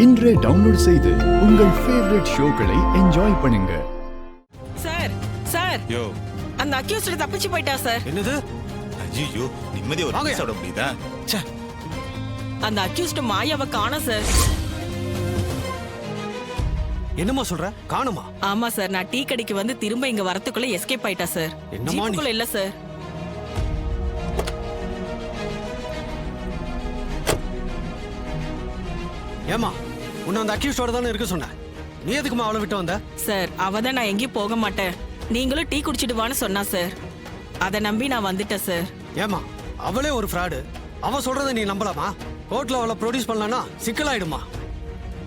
இன்றே டவுன்லோட் செய்து உங்கள் ஃபேவரட் ஷோக்களை என்ஜாய் பண்ணுங்க. சார் சார் யோ அந்த அக்யூஸ்ட் தப்பிச்சு போயிட்டா சார். என்னது? ஐயோ நிம்மதியா ஒரு பீஸ் சாப்பிட முடியுதா? ச்சே. அந்த அக்யூஸ்ட் மாயாவை காணோம் சார். என்னமா சொல்ற? காணுமா? ஆமா சார், நான் டீ கடைக்கு வந்து திரும்ப இங்க வரதுக்குள்ள எஸ்கேப் ஆயிட்டா சார். என்னம்மா நீ? ஜீப்புக்குள்ள இல்ல சார். ஏமா உன்னை அந்த அக்யூஸ்டோட தானே இருக்க சொன்ன, நீ எதுக்குமா அவளை விட்டு வந்த? சார் அவதான் நான் எங்கேயும் போக மாட்டேன், நீங்களும் டீ குடிச்சிட்டு வான்னு சொன்னா சார். அதை நம்பி நான் வந்துட்டேன் சார். ஏமா அவளே ஒரு ஃப்ராடு, அவ சொல்றதை நீ நம்பலாமா? கோர்ட்ல அவளை ப்ரொடியூஸ் பண்ணலனா சிக்கலாயிடுமா?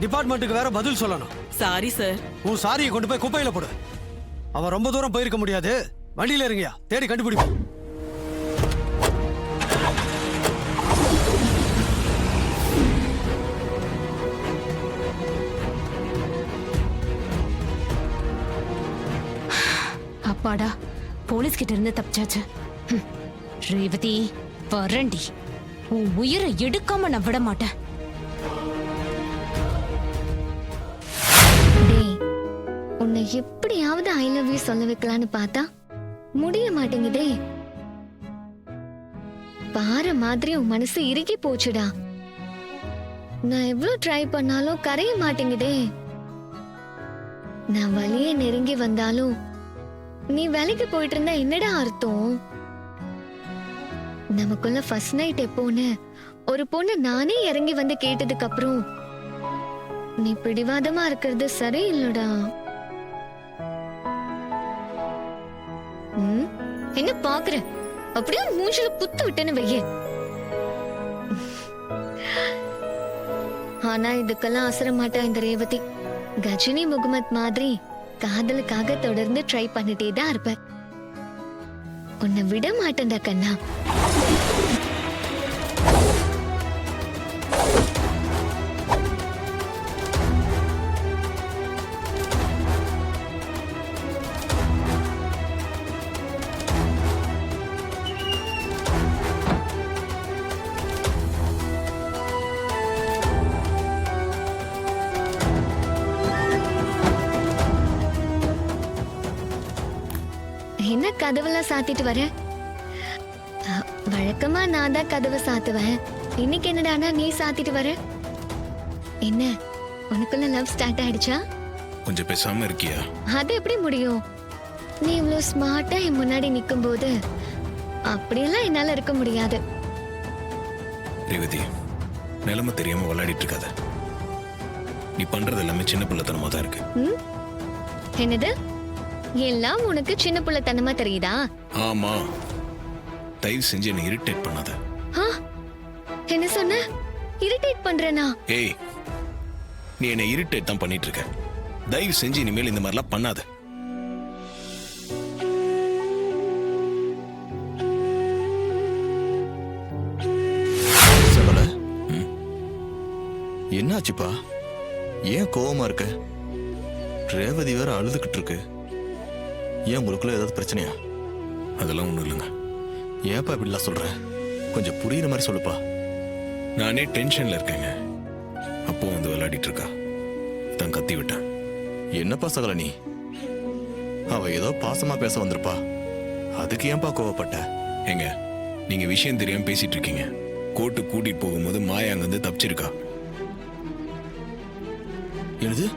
டிபார்ட்மெண்ட்டுக்கு வேற பதில் சொல்லணும். Sorry sir. உன் சாரியை கொண்டு போய் குப்பையில போடு. அவ ரொம்ப தூரம் போயிருக்க முடியாது, வண்டியில இருங்கயா, தேடி கண்டுபிடிப்போம். அப்பாடா, போலீஸ் கிட்ட இருந்து தப்பிச்சாச்சு. ரேவதி வரண்டி, உன் உயிரை எடுக்காம நான் விட மாட்டேன். உன்னை எப்படியாவது ஐ லவ் யூ சொல்ல வைக்கலான்னு பார்த்தா முடிய மாட்டேங்குதே. பாறை மாதிரி உன் மனசு இறுகி போச்சுடா. நான் எவ்வளவு ட்ரை பண்ணாலும் கரைய மாட்டேங்குதே. நான் வழியே நெருங்கி வந்தாலும் நீ வேலைக்கு போயிட்டு இருந்தா என்னடா அர்த்தம்? நமக்குள்ள ஃபர்ஸ்ட் நைட் எப்போன்னு ஒரு பொண்ணு நானே இறங்கி வந்து கேட்டதுக்கு அப்புறம் நீ பிடிவாதமா இருக்கிறது சரியில்லடா. என்ன பாக்குற? அப்படியே மூஞ்சில குத்து விட்டேன்னு வைய. ஆனா இதுக்கெல்லாம் அசர மாட்டா இந்த ரேவதி. கஜினி முகமது மாதிரி காதலுக்காக தொடர்ந்து ட்ரை பண்ணிட்டே தான் இருப்பேன். உன்னை விட மாட்டேன்டா கண்ணா. என்ன கதவெல்லாம் சாத்திட்டு வர? வழக்கமா நான் தான் கதவை சாத்துவேன், இன்னைக்கு என்னடானா நீ சாத்திட்டு வர? என்ன உனக்குள்ள லவ் ஸ்டார்ட் ஆயிடுச்சா? கொஞ்சம் பேசாம இருக்கியா? அது எப்படி முடியும்? நீ இவ்வளவு ஸ்மார்ட்டா என் முன்னாடி நிக்கும் போது அப்படியெல்லாம் என்னால இருக்க முடியாது. ரேவதி, நிலைமை தெரியாம விளையாடிட்டு இருக்காத. நீ பண்றது எல்லாமே சின்ன பிள்ளைத்தனமா தான் இருக்கு. என்னது? எல்லாம் உனக்கு சின்ன பிள்ளைத்தனமா தெரியுதா? ஆமா, தயவு செஞ்சு என்ன இரிட்டேட் பண்ணாத. என்ன சொன்ன? இரிட்டேட் பண்றேனா? ஏய், நீ என்ன இரிட்டேட் தான் பண்ணிட்டு இருக்க. தயவு செஞ்சு இனிமேல் இந்த மாதிரிலாம் பண்ணாத. என்னாச்சுப்பா? ஏன் கோவமா இருக்க? ரேவதி வேற அழுதுகிட்டு இருக்கு. ஏன் உங்களுக்குள்ள ஏதாவது பிரச்சனையா? அதெல்லாம் ஒண்ணும் இல்லைங்க. ஏன்ப்பா இப்படிலாம் சொல்ற? கொஞ்சம் புரியுற மாதிரி சொல்லுப்பா. நானே டென்ஷன்ல இருக்கேங்க. அப்போ வந்து விளையாடிட்டு இருக்கா, தான் கத்தி விட்டேன். என்னப்பா சகல நீ? அவ ஏதோ பாசமா பேச வந்திருப்பா, அதுக்கு ஏன்பா கோவப்பட்ட? ஏங்க, நீங்க விஷயம் தெரியாம பேசிட்டு இருக்கீங்க. கோர்ட்டு கூட்டிட்டு போகும்போது மாயா அங்க வந்து தப்பிச்சிருக்கா. என்னது?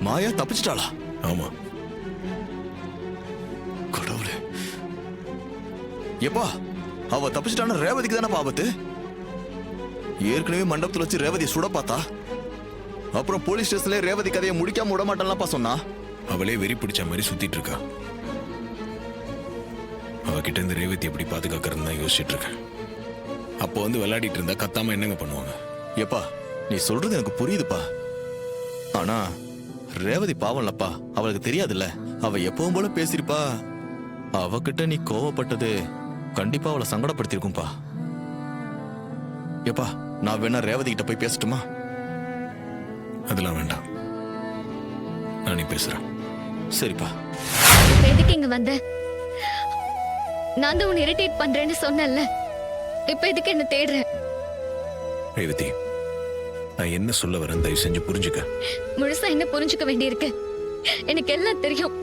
மாயா தப்பிச்சிட்டாளா? ஆமா. கடவுளே, எப்பா அவ தப்பிச்சிட்டான ரேவதிக்கு தானே ஆபத்து? ஏற்கனவே மண்டபத்துல வச்சு ரேவதியை சுட பார்த்தா, அப்புறம் போலீஸ் ஸ்டேஷன்ல ரேவதி கதையை முடிக்காம விட மாட்டான்லப்பா சொன்னா. அவளே வெறி பிடிச்ச மாதிரி சுத்திட்டு இருக்கா. அவகிட்ட இருந்து ரேவதி எப்படி பாதுகாக்கிறதுன்னு தான் யோசிச்சுட்டு இருக்கேன். அப்போ வந்து விளையாடிட்டு இருந்தா கத்தாம என்னங்க பண்ணுவாங்க? எப்பா நீ சொல்றது எனக்கு புரியுதுப்பா, ஆனா ரேவதி பாவம்லப்பா, அவளுக்கு தெரியாதுல்ல. அவ எப்பவும் போல பேசிருப்பா. அவகிட்ட நீ கோவப்பட்டது கண்டிப்பா அவளை சங்கடப்படுத்திருக்கும்பா. எப்பா நான் வேணா ரேவதி கிட்ட போய் பேசட்டுமா? அதெல்லாம் வேண்டாம், நானே பேசுறேன். சரிப்பா. எதுக்கு இங்க வந்த? நான் தான் உன்னை இரிட்டேட் பண்றேன்னு சொன்னேன்ல, இப்ப எதுக்கு என்ன தேடுற? ரேவதி, நான் என்ன சொல்ல வரேன் தயவு செஞ்சு புரிஞ்சுக்க. முழுசா என்ன புரிஞ்சுக்க வேண்டியிருக்கு? எனக்கு எல்லாம் தெரியும்.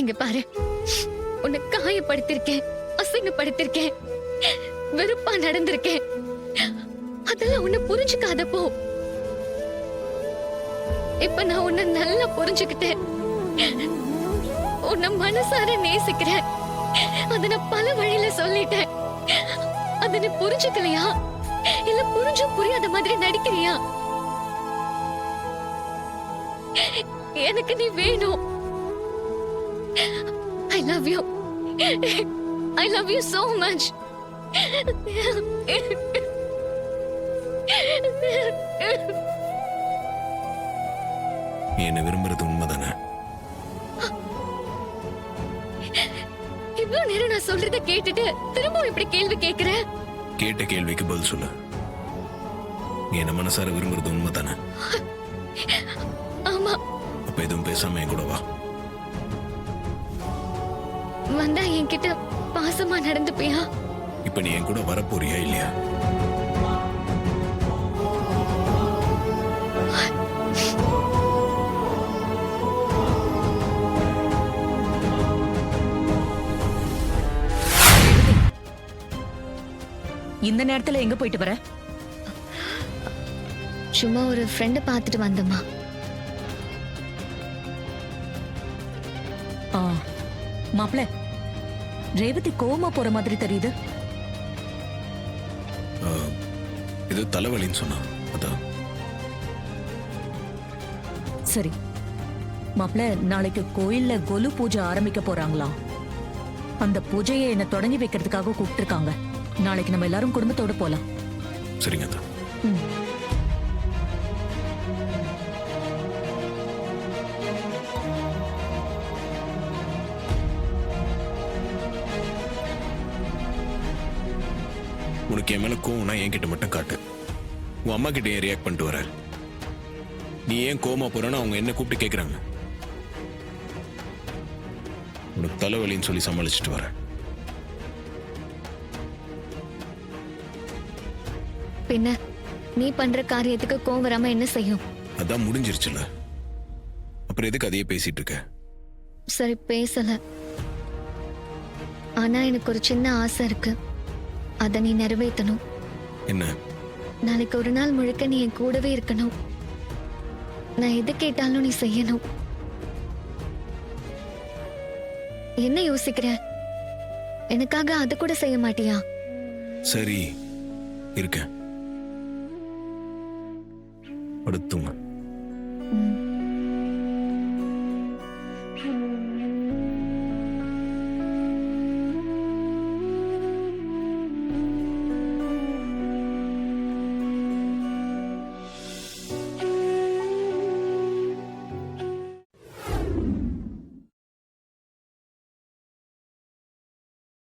இங்க பாரு, உன்னை காயப்படுத்திருக்கேன், அசிங்கப்படுத்திருக்கேன், வெறுப்பா நடந்திருக்கேன். அதெல்லாம் உன்னை புரிஞ்சுக்காதப்போ இப்ப நான் உன்னை நல்லா புரிஞ்சுக்கிட்டேன். உன்னை மனசார நேசிக்கிறேன். அத நான் பல வழியில சொல்லிட்டேன். அத நீ புரிஞ்சுக்கலையா? இல்ல புரிஞ்சும் புரியாத மாதிரி நடிக்கிறியா? எனக்கு நீ வேணும். I love you. I love you so much. நீ என்ன விரும்புறது உண்மைதானே? இவ்வளவு நேரம் நான் சொல்றத கேட்டுட்டு திரும்பவும் இப்படி கேள்வி கேக்குற? கேட்ட கேள்விக்கு பதில் சொல்லு. நீ என்ன மனசார விரும்புறது உண்மைதானே? ஆமா. அப்ப எதுவும் பேசாம என் கூட வா. வந்தா என்கிட்ட பாசமா நடந்துப்பியா? இப்ப நீ என் கூட வரப்போறியா இல்லையா? இந்த நேரத்துல எங்க போயிட்டு வர? சும்மா ஒரு ஃப்ரெண்ட பார்த்துட்டு வந்தம்மா. மாப்ள, ரேவதி கோவமா போற மாதிரி தெரியுது. இது தலைவலின்னு சொன்னா அதான். சரி மாப்ள, நாளைக்கு கோயில்ல கொலு பூஜை ஆரம்பிக்க போறாங்களாம். அந்த பூஜையை என்ன தொடங்கி வைக்கிறதுக்காக கூப்பிட்டுருக்காங்க. நாளைக்கு நம்ம எல்லாரும் குடும்பத்தோட போலாம். சரிங்க அதான். ம். உனக்கு என் மேல கோவம்னா என்கிட்ட மட்டும் காட்டு. உன் அம்மா கிட்ட ஏன் ரியாக்ட் பண்ணிட்டு வர? நீ ஏன் கோவமா போறன்னு அவங்க என்ன கூப்பிட்டு கேக்குறாங்க. உனக்கு தலைவலின்னு சொல்லி சமாளிச்சுட்டு வர. பின்ன நீ பண்ற காரியத்துக்கு கோவம் வராம என்ன செய்யும்? அதான் முடிஞ்சிருச்சுல, அப்புறம் எதுக்கு அதையே பேசிட்டு இருக்க? சரி பேசல. ஆனா எனக்கு ஒரு சின்ன ஆசை இருக்கு. அத நீ நிறைவேற்றணும். என்ன? நாளைக்கு ஒரு நாள் முழுக்க நீ என் கூடவே இருக்கணும். நான் எது கேட்டாலும் நீ செய்யணும். என்ன யோசிக்கிற? எனக்காக அது கூட செய்ய மாட்டியா? சரி இருக்கேன். அடுத்துங்க.